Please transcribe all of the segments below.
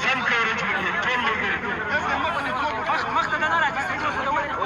زم کورج وکړي ټول ملګري مخته نه راځي سړي اوس ته ولې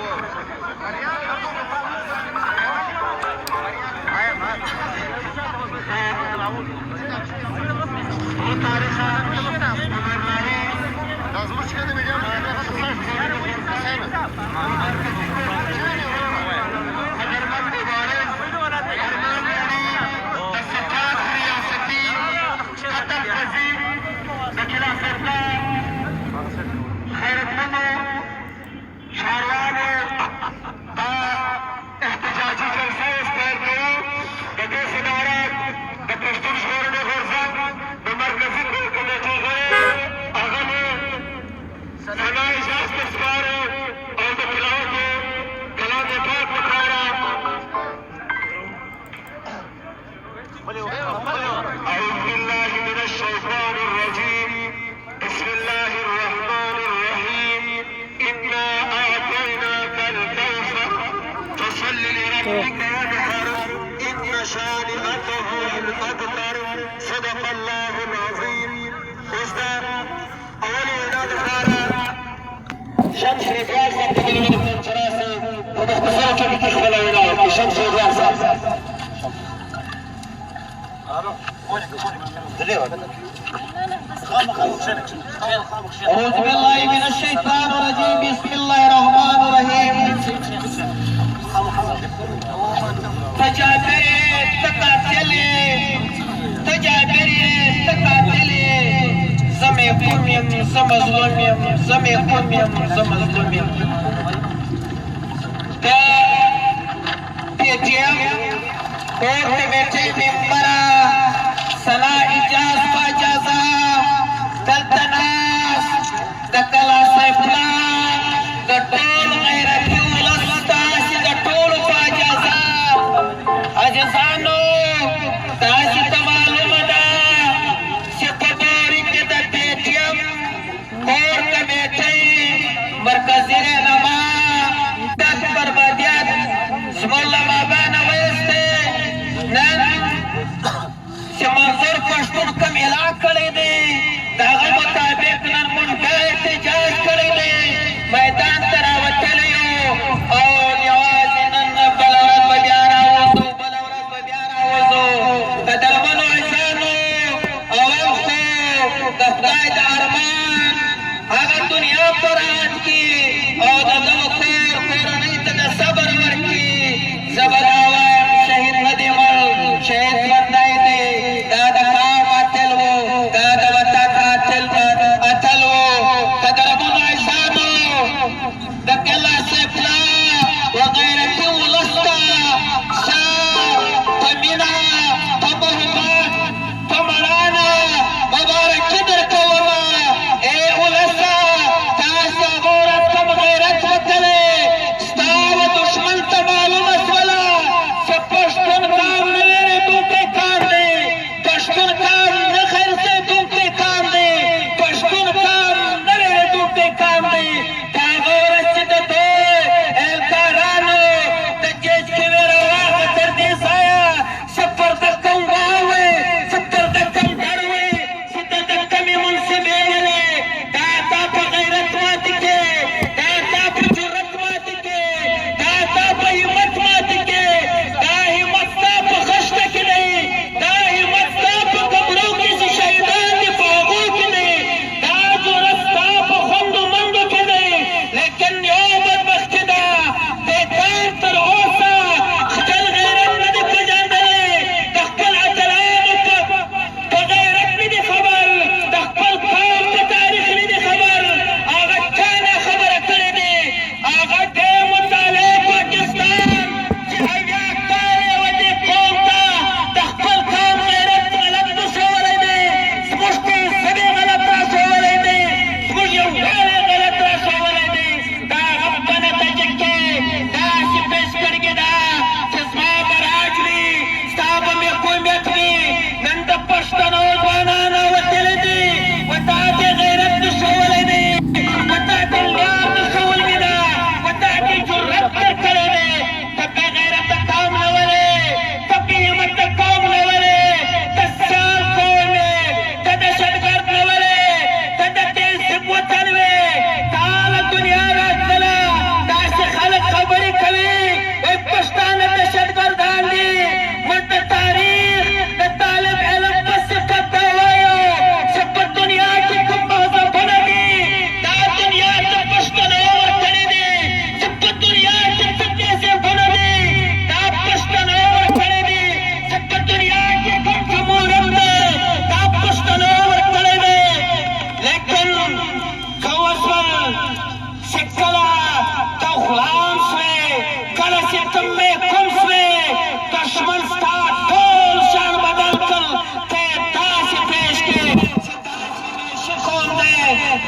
صدق الله العظيم. شمس الرياض صاحب تقريبا من شراسي وباختصار كيف تخبل الولاية شمس الرياض صاحب أعوذ بالله من الشيطان الرجيم. بسم الله الرحمن الرحيم. تجابري تقاتلي زمي قوميم زمظلوميم زمي قوميم زمظلوميم دا پیٹیم کورت بیٹھے ممبرا سلا اجاز فاجازا دلتناس دکلا سیفلا دٹول غیرتی ولستاسی دٹول فاجازا اجزانو تاسی تمالو مدا سپدوری کے دا پیٹیم کورت بیٹھے مرکزی رہنما دست بربادیات زماللہ مابانا ویستے نن منظور پښتون کوم اعلان کړی دی د هغه مطابق نن موږ بیا احتجاج کړی دی میدان ته راوتلی یو او یوازې نن بله ورځ به بیا راوځو بله ورځ به بیا راوځو د درمنو عیسانو اول خو د خدای د ارمان هغه دنیا په راحت کړي او د دغه کورنۍ ته د صبر ورکړي زه به دا وایم شهید نه دی مړ شهید ژوندی دی دا د قام اتل و دا د وطن اتل و د درمنو عیسانو د کلا سیفلا وغیرتي ولس ته ښه په مینه په محبت په مړانه مبارکي درکومه ای ولسه تاسې هغه ورځ کوم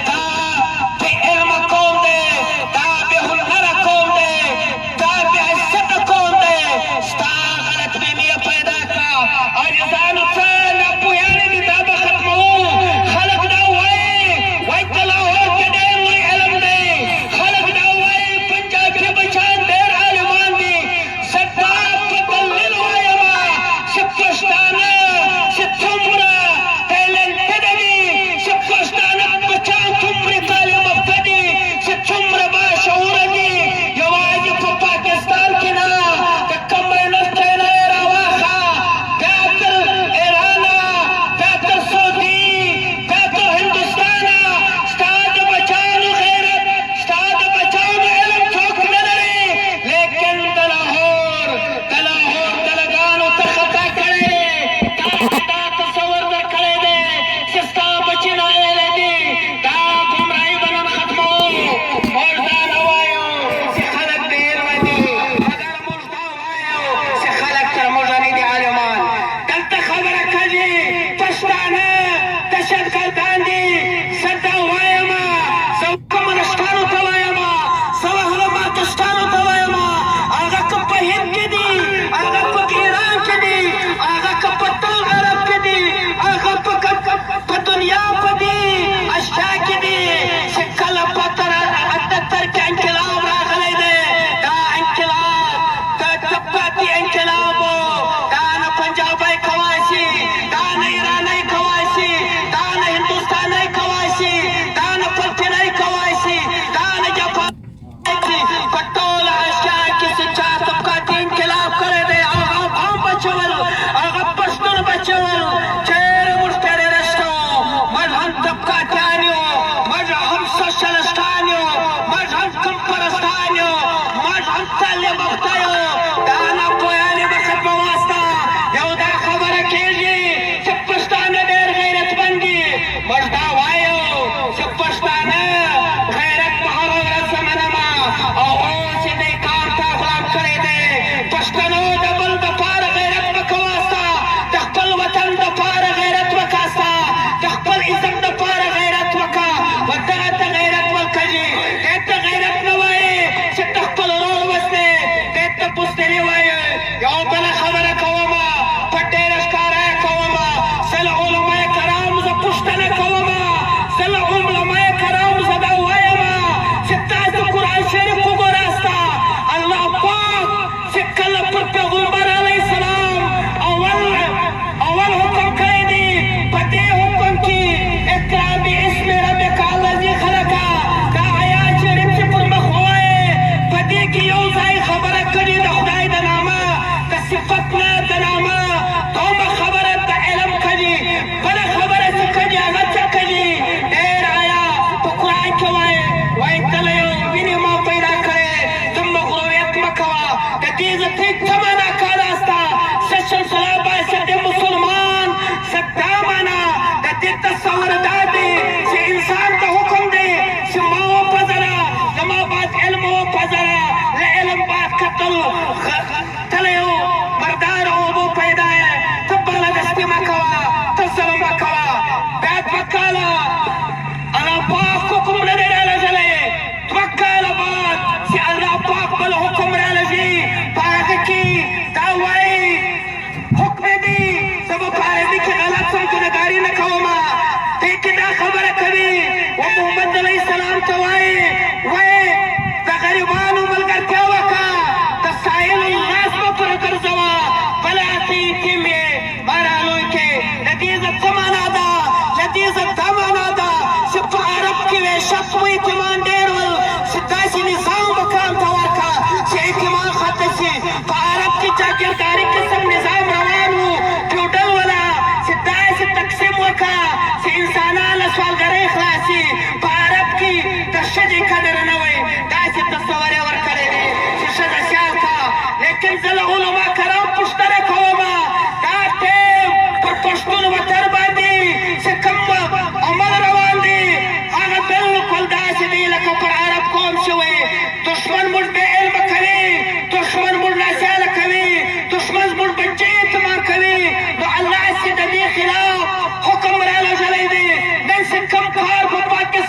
دا بې علمه قوم دی، دا بې هنره قوم دی، دا بې عزته قوم دی. ستا غلط فهمي یې پیدا کړه. عاجزانو څه ناپوهیانې دي، دا به ختموو. خلک دا وایي په لاهور کې ډېر لوی علم دی. خلک دا وایي پنجاب کې بچیان ډېر عالمان دي. زه دا په دلیل وایمه چې پښتانه چې څومره ټیلنټډ دي، چې پښتانه بچیان څومره تعلیم یافته دي، چې څومره باشعوره دي. یوازې په پاکستان کې نه، د کمونیسټ چاینا یې راواخله، بیا تر ایرانه، بیا تر سعودي، بیا تر هندوستانه. ستا د بچیانو غیرت، ستا د بچیانو علم څوک نه لري. لیکن د لاهور دلګانو ته خطا کړی دی. تاسو دا تصور درکړی دی چې ستا بچي نااهله دي. دا ګمراهي به نن ختموو. موږ دا نه وایو چې خلک بې علمه دي، مګر موږ دا وایو چې خلک تر موږ نه دي عالمان. دلته خبره کوي پښتانه دهشتګردان دي. زه دا وایمه، زه کمونیسټانو ته وایمه، زه علماکشتانو ته وایمه، هغه که په هند کې دي، هغه په ایران کې دي، هغه که په ټول عرب کې دي، هغه په دنیا په دې اشیا کې دي چې کله په 78 کې انقلاب راغلی دی. دا انقلاب د طبقاتي انقلاب و. دا نه پنجابی کولی شي، دا نه ایرانی کولی شي، دا نه هندوستانی کولی شي، دا نه فلپینی کولی شي، دا نه جاپانی په ټوله اشیا کې چې چا طبقاتي انقلاب کړی دی، هغه افغان بچول، هغه پښتون بچول. چېرې موږ ټیرریسټ وو، موږ هم طبقاتیان یو، موږ هم سوشلسټان یو، موږ هم کمپرستان یو، موږ هم تعلیم یافته یو. دا ناپوهیانې به ختموه. ستا یو دا خبره کېږي چې پښتانه ډېر غیرتمند دي. موږ دا وایو چې پښتانه غیرت به هره ورځ زه منمه، او اوس چې دې کار ته غلام کړی دی. پښتنو د بل دپاره غیرت مه کوه. ستا د خپل وطن دپاره غیرت وکړه، ستا د خپل عزت دپاره غیرت وکړه. و دغه ته غیرت ورکوي. دې ته غیرت نه وایي چې ته خپل ورور وسلې، دې ته بزدلي وایي. یو بله خبره کومه، په ډېره ښکاره یې کومه، زه له علمای کرامو زه پوښتنه کومه، زه له علمای کرامو زه دا وایمه چې تاسو قرآن شریف وګوراسته. الله پاک چې کله پر پیغمبر علیه السلام اول حکم کړی دی، په دې حکم کې اقرا باسم ربک الذی خلق، دا آیات شریف چې پر مخ ووایې، په دې کې یو ځای خبره کړې د خدای د نامه، د صفت نه د نامه. دومره خبره د علم کوي. بله خبره چې کوي هغه څه کوي. ډېر آیا په قرآن کې وایي ته له یو وینې ما پیدا کړې، ته مغروریت مه کوه. د دې زه ته څه معنا کاله ستا؟ زه شمس الله باید مسلمان، زه دا معنا د دې تصور دا دی چې انسان ته حکم دی چې ما وپېژنه، زما باید علم وپېژنه، له علم باید کتل. ته له یو مردار اوبو پیدا یې، ته بغلهدستي مه کوه، ته ظلم مه کوه. بیا 2 کاله الله پاک حکم نه دی رالېږلی. 2 کاله بعد چې الله پاک بل حکم رالېږي، په هغه کې دا وایي حکم دی. زه به په عربي کې غلط سم، ګنهګاري نه کومه. دې کې دا خبره کوي و محمد علیه السلام ته وایي د غریبانو ملګرتیا وکړه، د سایلو لاس مه پرې ګرځوه، بله ته یتیم یې مه رالوی کې. د دې زه څه معنا ده؟ د دې زه دا معنا ده چې په عرب کې وحشت و، یتیمان ډېر ول، چې داسې نظام مقام ته ورکړه چې یتیمان ختم شي. په عرب کې جاګیرداري قسم نظام روان و، فیوډل ولا، چې داسې تقسیم وکړه چې انسانان له سوالګرۍ خلاص شي. په عرب کې د ښځې قدر نه وی، داسې تصور یې ورکړی دی چې ښځه سیال کړه. لیکن زه له علما کرام پوښتنه کومه، دا ټیم پر پښتون وطن باندې چې کوم عمل روان دی، هغه بالکل داسې دی لکه پر عرب قوم شوی. دشمن موږ بې علمه کوي، دشمن موږ ناسیاله کوي، دشمن موږ بچې یتیمان کوي. نو الله چې د دې خلاف حکم رالیږلی دی. نن چې کوم کار په پاکستان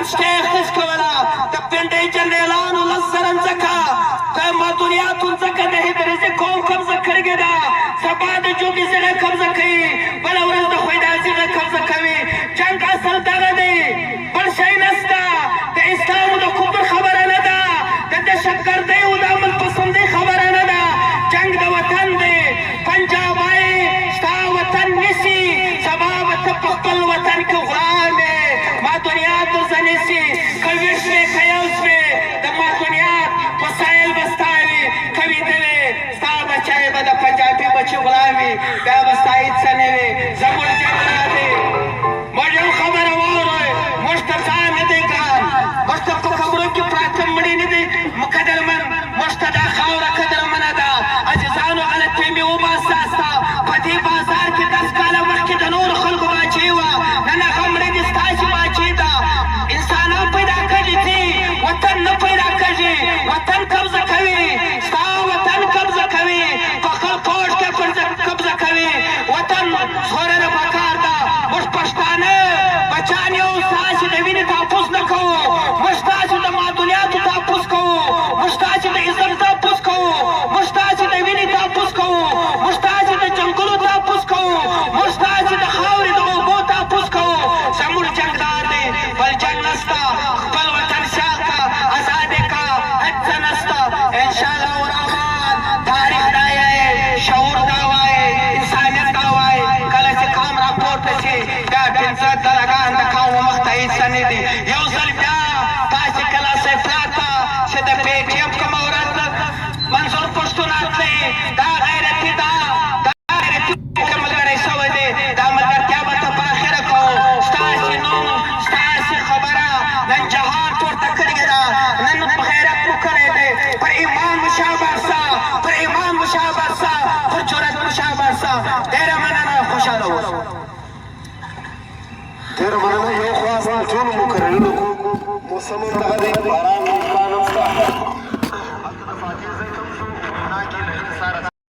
دشته اخیست کوله د پنډۍ جنرالانو لس زره ځمکه د مدنیاتو ځمکه د هدرزي قوم قبضه کړې ده سبا د جوګي زړه قبضه کوي بله ورځ د خویدازي زړه قبضه کوي جنګ اصل دغه دی بل شی نسته د اسلام د کفر خبره نه ده د دهشتګردۍ او د عمل پسندۍ خبره نه ده جنګ د وطن دی پنجاب وایي ستا وطن نیسي سبا به ته په خپل وطن کې غلام یې مدنیات درځه نیسي که ویښ وې که یو شوې د مدنیات وسایل به ستا وي که ویده وې ستا بچی به د پنجابي بچي غلام وي بیا به ستا هېڅ څه نه وي زموږ جنګ دا دی موږ یو خبره واورئ موږ ته ځان نه دی ګران موږ ته په قبرو کې پراته مړي نه دي قدرمن موږ ته دا خاوره قدرمنه ده عاجزانو غلطۍ مې وباسه ستا په دې بازار کې 10 کاله مخکې د نورو خلکو باچۍ وه نن هغه مړۍ دې ستاسې باچۍ ده انسانان پیدا کړي دي وطن نه پیدا کړي وطن قبضه کوي ستا وطن قبضه کوي په خپل پوځ کې قبضه کوي وطن ژغورنه پکار ده موږ پښتانه بچیان یو ستاسې د وینې تحفظ نه کوو موږ ستاسې د معدنیاتو تحفظ کوو موږ ستاسې د عزت تحفظ کوو موږ ستاسې د وینې تحفظ کوو موږ ستاسې د جنګلو تحفظ کوو موږ ستاسې د خاورې د اوبو تحفظ کوو زموږ جنګ دار دی بل جنګ نسته خپل وطن شال کا ازاد کا هېڅ څه نسته انشاءالله الرحمن تاریخ دا یې شعور دا وایي انسانیت دا وایي کله چې قام راپورته شي بیا پنځه دلګان د قوم مخ ته هېڅ څه نه دي یو ځل بیا تاسې کله صفرات ته چې د پی ټي ایم کومه ورځ منظور پښتون راتلی دا غیرتي ده دا غیرتي ملګری شوی دی دا ملګرتیا به ته په اخره کوو ستاسې نوم ستاسې خبره نن جهان پورته کړې ده نن په غیرت مو کړی دی پر ایمان مو شاباسه پر ایمان مو شاباسه پر جرأت مو شاباسه ډېره مننه خوشحاله اوسه ډېره مننه یو خواست ټولو مقررینو موسم دغه دی باران امکان هم شته